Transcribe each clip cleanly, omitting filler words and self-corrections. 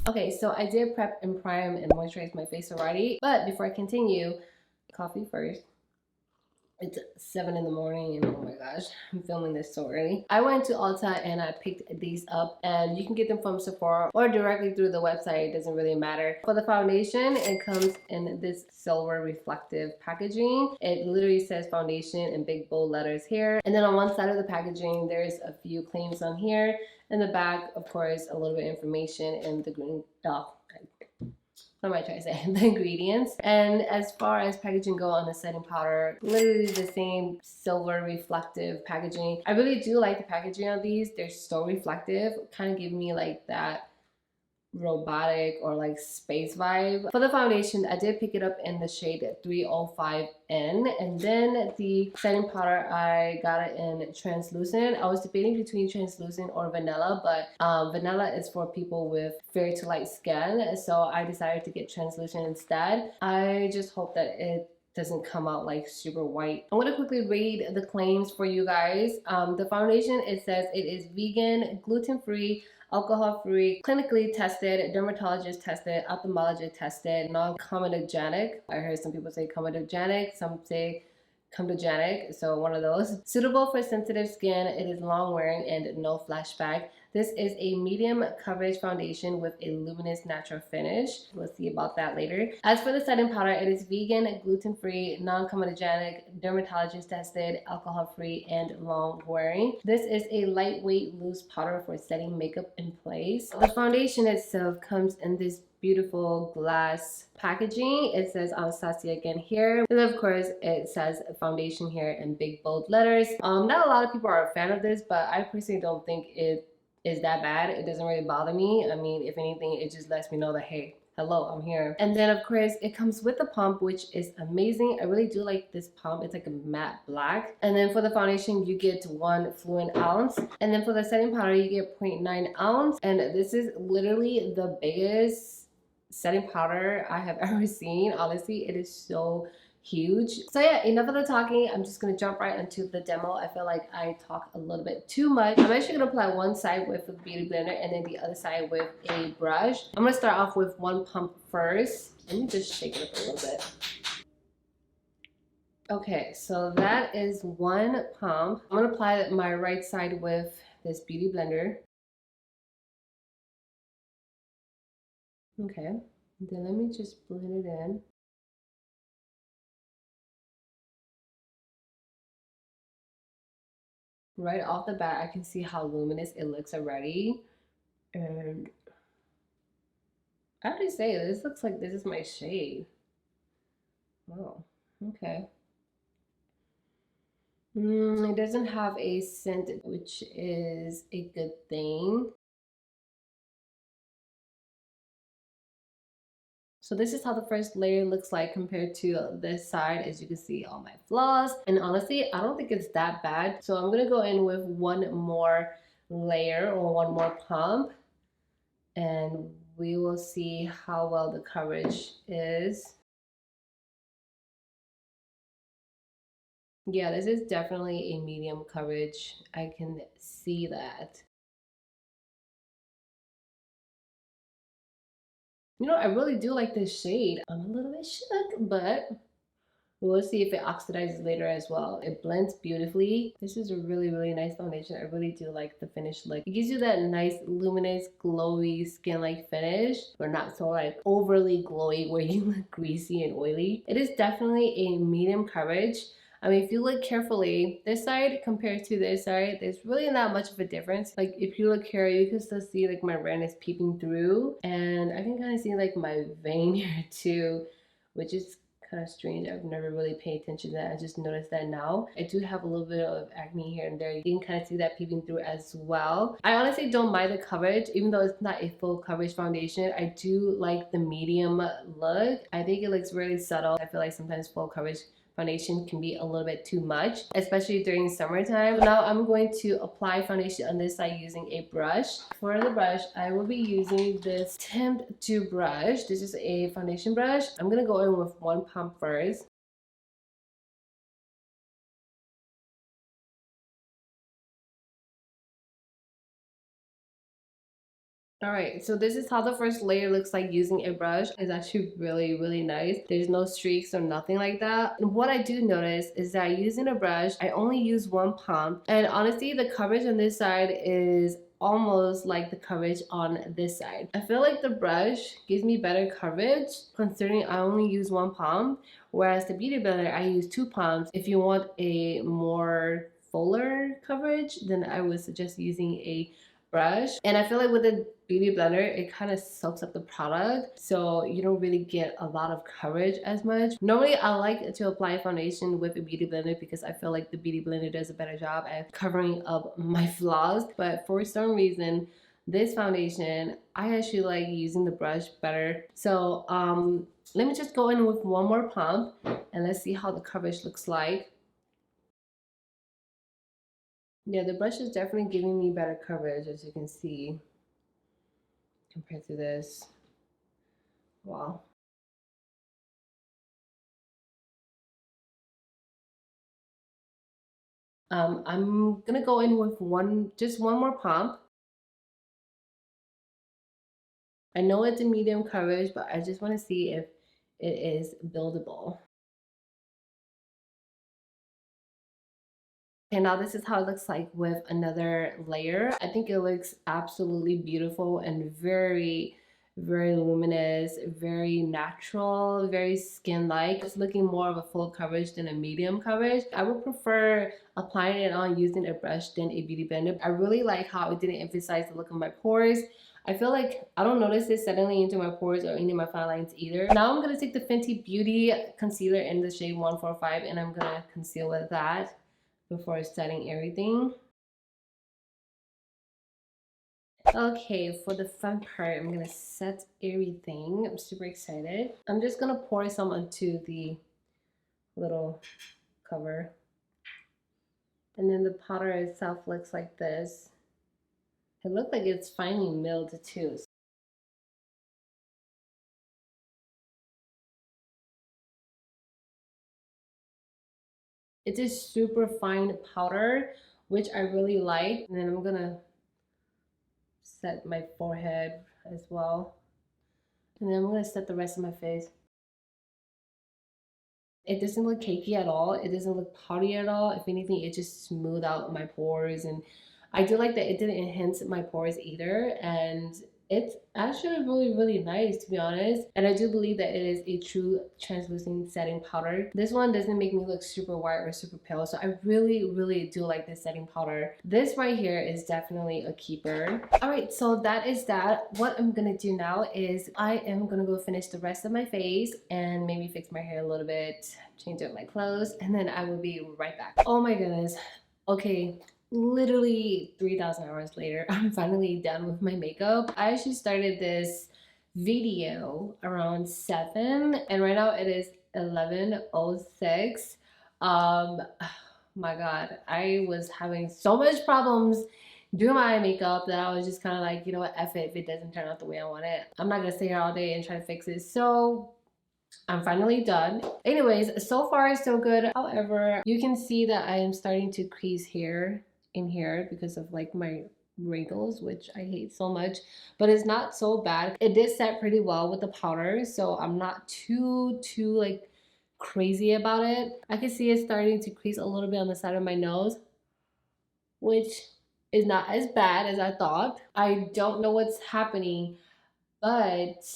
Okay, so I did prep and prime and moisturize my face already, but before I continue, coffee first. It's 7 in the morning and oh my gosh, I'm filming this so early. I went to Ulta and I picked these up, and you can get them from Sephora or directly through the website. It doesn't really matter. For the foundation, it comes in this silver reflective packaging. It literally says foundation in big bold letters here. And then on one side of the packaging, there's a few claims on here. In the back, of course, a little bit of information in the green. What am I trying to say? The ingredients. And as far as packaging go on the setting powder, literally the same silver reflective packaging. I really do like the packaging on these. They're so reflective. Kind of give me like that robotic or like space vibe. For the foundation, I did pick it up in the shade 305N, and then the setting powder, I got it in translucent. I was debating between translucent or vanilla, but vanilla is for people with fair to light skin, so I decided to get translucent instead. I just hope that it doesn't come out like super white. I'm gonna quickly read the claims for you guys. The foundation, it says it is vegan, gluten-free, alcohol-free, clinically tested, dermatologist tested, ophthalmologist tested, non-comedogenic. I heard some people say comedogenic, some say comedogenic, so one of those. Suitable for sensitive skin, it is long wearing and no flashback. This is a medium coverage foundation with a luminous natural finish. We'll see about that later. As for the setting powder, it is vegan, gluten-free, non-comedogenic, dermatologist tested, alcohol-free, and long wearing. This is a lightweight loose powder for setting makeup in place. The foundation itself comes in this beautiful glass packaging. It says Anastasia again here, and of course it says foundation here in big bold letters. Not a lot of people are a fan of this, but I personally don't think it is that bad. It doesn't really bother me. I mean, if anything, it just lets me know that, hey, hello, I'm here. And then of course it comes with a pump, which is amazing. I really do like this pump. It's like a matte black. And then for the foundation, you get 1 fluid ounce. And then for the setting powder, you get 0.9 ounce. And this is literally the biggest setting powder I have ever seen. Honestly, it is so huge. So yeah, enough of the talking. I'm just gonna jump right into the demo. I feel like I talk a little bit too much. I'm actually gonna apply one side with a beauty blender and then the other side with a brush. I'm gonna start off with one pump first. Let me just shake it up a little bit. Okay, so that is one pump. I'm gonna apply my right side with this beauty blender. Okay, then let me just blend it in. Right off the bat, I can see how luminous it looks already. And I have to say, this looks like this is my shade. Oh, okay. It doesn't have a scent, which is a good thing. So this is how the first layer looks like compared to this side. As you can see, all my flaws. And honestly, I don't think it's that bad. So I'm gonna go in with one more layer or one more pump, and we will see how well the coverage is. Yeah, this is definitely a medium coverage. I can see that. You know, I really do like this shade. I'm a little bit shook, but we'll see if it oxidizes later as well. It blends beautifully. This is a really, really nice foundation. I really do like the finished look. It gives you that nice, luminous, glowy, skin-like finish, but not so like overly glowy where you look greasy and oily. It is definitely a medium coverage. I mean, if you look carefully, this side compared to this side, there's really not much of a difference. Like if you look here, you can still see like my redness peeping through, and I can kind of see like my vein here too, which is kind of strange. I've never really paid attention to that. I just noticed that now. I do have a little bit of acne here and there. You can kind of see that peeping through as well. I honestly don't mind the coverage, even though it's not a full coverage foundation. I do like the medium look. I think it looks really subtle. I feel like sometimes full coverage foundation can be a little bit too much, especially during summertime. Now I'm going to apply foundation on this side using a brush. For the brush, I will be using this Tempt 2 brush. This is a foundation brush. I'm gonna go in with one pump first. Alright, so this is how the first layer looks like using a brush. It's actually really nice. There's no streaks or nothing like that. And what I do notice is that using a brush, I only use one pump. And honestly, the coverage on this side is almost like the coverage on this side. I feel like the brush gives me better coverage considering I only use one pump, whereas the Beauty Blender, I use two pumps. If you want a more fuller coverage, then I would suggest using a brush. And I feel like with the Beauty Blender, it kind of soaks up the product, so you don't really get a lot of coverage as much. Normally, I like to apply foundation with a Beauty Blender because I feel like the Beauty Blender does a better job at covering up my flaws. But for some reason, this foundation, I actually like using the brush better. So let me just go in with one more pump and let's see how the coverage looks like. Yeah, the brush is definitely giving me better coverage, as you can see, compared to this. Wow. I'm gonna go in with just one more pump. I know it's a medium coverage, but I just want to see if it is buildable. And now this is how it looks like with another layer. I think it looks absolutely beautiful and very luminous, very natural, very skin-like. It's looking more of a full coverage than a medium coverage. I would prefer applying it on using a brush than a Beauty Blender. I really like how it didn't emphasize the look of my pores. I feel like I don't notice it settling into my pores or any of my fine lines either. Now I'm going to take the Fenty Beauty concealer in the shade 145 and I'm going to conceal with that before setting everything. Okay, for the fun part, I'm gonna set everything. I'm super excited. I'm just gonna pour some onto the little cover. And then the powder itself looks like this. It looks like it's finely milled too. It's a super fine powder, which I really like. And then I'm gonna set my forehead as well. And then I'm gonna set the rest of my face. It doesn't look cakey at all. It doesn't look powdery at all. If anything, it just smoothed out my pores. And I do like that it didn't enhance my pores either. And it's actually really nice, to be honest. And I do believe that it is a true translucent setting powder. This one doesn't make me look super white or super pale. So I really do like this setting powder. This right here is definitely a keeper. All right, so that is that. What I'm gonna do now is I am gonna go finish the rest of my face and maybe fix my hair a little bit, change up my clothes, and then I will be right back. Oh my goodness. Okay, literally 3,000 hours later, I'm finally done with my makeup. I actually started this video around 7 and right now it is 11:06. My god, I was having so much problems doing my makeup that I was just kind of like, you know what, F it, if it doesn't turn out the way I want it, I'm not gonna stay here all day and try to fix it. So I'm finally done. Anyways, so far so good. However, you can see that I am starting to crease here in here because of like my wrinkles, which I hate so much, but it's not so bad. It did set pretty well with the powder, so I'm not too like crazy about it. I can see it starting to crease a little bit on the side of my nose, which is not as bad as I thought. I don't know what's happening, but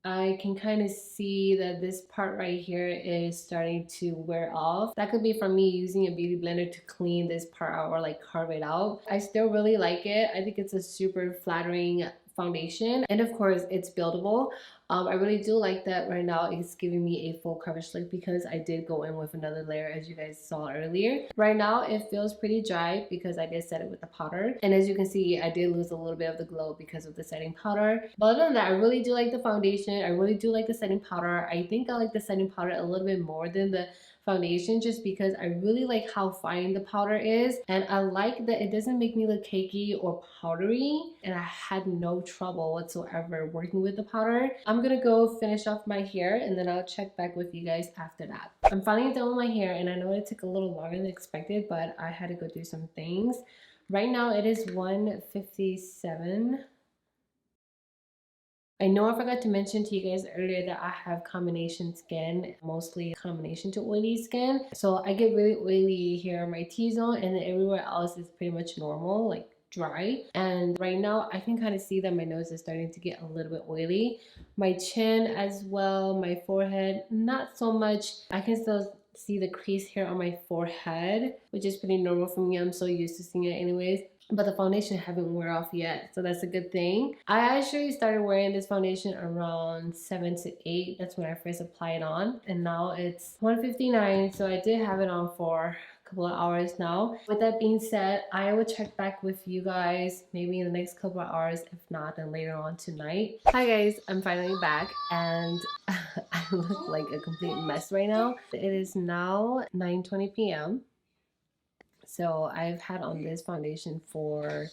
I can kind of see that this part right here is starting to wear off. That could be from me using a beauty blender to clean this part out or like carve it out. I still really like it. I think it's a super flattering foundation, and of course it's buildable. I really do like that right now it's giving me a full coverage look because I did go in with another layer, as you guys saw earlier. Right now it feels pretty dry because I did set it with the powder, and as you can see I did lose a little bit of the glow because of the setting powder. But other than that, I really do like the foundation. I really do like the setting powder. I think I like the setting powder a little bit more than the foundation just because I really like how fine the powder is, and I like that it doesn't make me look cakey or powdery, and I had no trouble whatsoever working with the powder. I'm gonna go finish off my hair and then I'll check back with you guys after that. I'm finally done with my hair, and I know it took a little longer than expected, but I had to go do some things. Right now it is 1:57 I know I forgot to mention to you guys earlier that I have combination skin, mostly combination to oily skin. So I get really oily here on my T-zone, and then everywhere else is pretty much normal, like dry. And right now I can kind of see that my nose is starting to get a little bit oily. My chin as well, my forehead, not so much. I can still see the crease here on my forehead, which is pretty normal for me. I'm so used to seeing it anyways, but the foundation haven't worn off yet, so that's a good thing. I actually started wearing this foundation around 7 to 8. That's when I first applied on, and now it's 1:59, so I did have it on for a couple of hours now. With that being said, I will check back with you guys maybe in the next couple of hours. If not, then later on tonight. Hi guys, I'm finally back, and I look like a complete mess right now. It is now 9:20 p.m. So I've had on this foundation for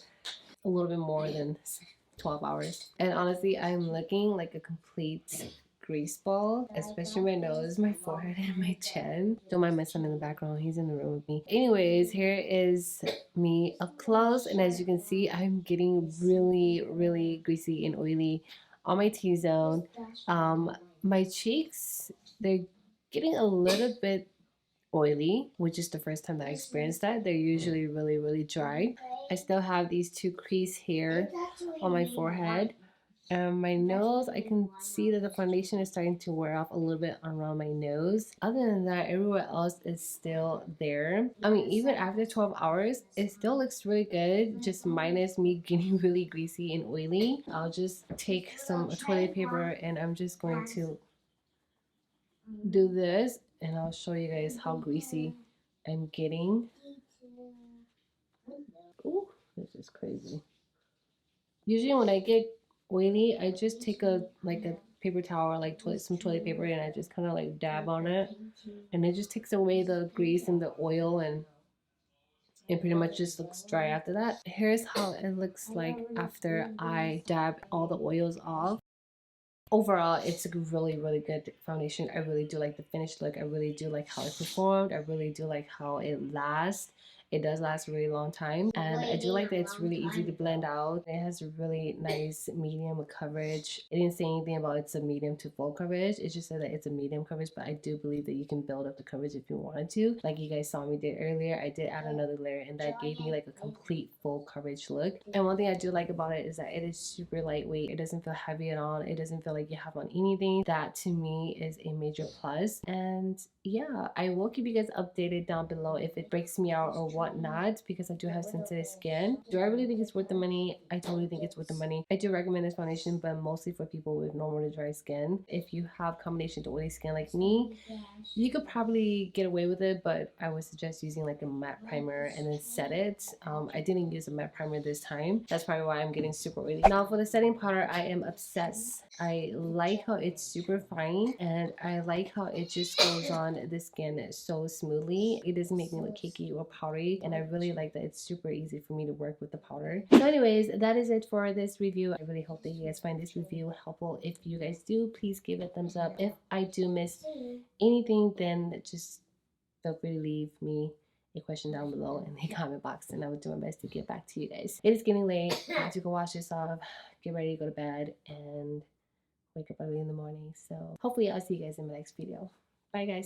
a little bit more than 12 hours. And honestly, I'm looking like a complete grease ball, especially my nose, my forehead, and my chin. Don't mind my son in the background. He's in the room with me. Anyways, here is me up close. And as you can see, I'm getting really, really greasy and oily on my T-zone. My cheeks, they're getting a little bit oily, which is the first time that I experienced that. They're usually really, really dry. I still have these two crease here on my forehead. My nose, I can see that the foundation is starting to wear off a little bit around my nose. Other than that, everywhere else is still there. I mean, even after 12 hours, it still looks really good, just minus me getting really greasy and oily. I'll just take some toilet paper and I'm just going to do this, and I'll show you guys how greasy I'm getting. Ooh, this is crazy. Usually when I get oily, I just take a paper towel or like some toilet paper, and I just kind of like dab on it, and it just takes away the grease and the oil, and it pretty much just looks dry after that. Here's how it looks like after I dab all the oils off. Overall, it's a really, really good foundation. I really do like the finished look. I really do like how it performed. I really do like how it lasts. It does last a really long time, and I do like that it's really easy to blend out. It has a really nice medium coverage. It didn't say anything about it's a medium to full coverage. It just said that it's a medium coverage, but I do believe that you can build up the coverage if you wanted to. Like you guys saw me did earlier, I did add another layer, and that gave me like a complete full coverage look. And one thing I do like about it is that it is super lightweight. It doesn't feel heavy at all. It doesn't feel like you have on anything. That to me is a major plus. And yeah, I will keep you guys updated down below if it breaks me out or whatnot, because I do have sensitive skin. Do I really think it's worth the money? I totally think it's worth the money. I do recommend this foundation, but mostly for people with normal to dry skin. If you have combination to oily skin like me, you could probably get away with it, but I would suggest using like a matte primer and then set it. I didn't use a matte primer this time. That's probably why I'm getting super oily. Now for the setting powder, I am obsessed. I like how it's super fine, and I like how it just goes on the skin so smoothly. It doesn't make me look cakey or powdery, and I really like that it's super easy for me to work with the powder. So anyways, that is it for this review. I really hope that you guys find this review helpful. If you guys do, please give it a thumbs up. If I do miss anything, then just feel free to leave me a question down below in the comment box, and I will do my best to get back to you guys. It is getting late. I have to go wash this off, get ready to go to bed, and wake up early in the morning. So hopefully I'll see you guys in my next video. Bye guys.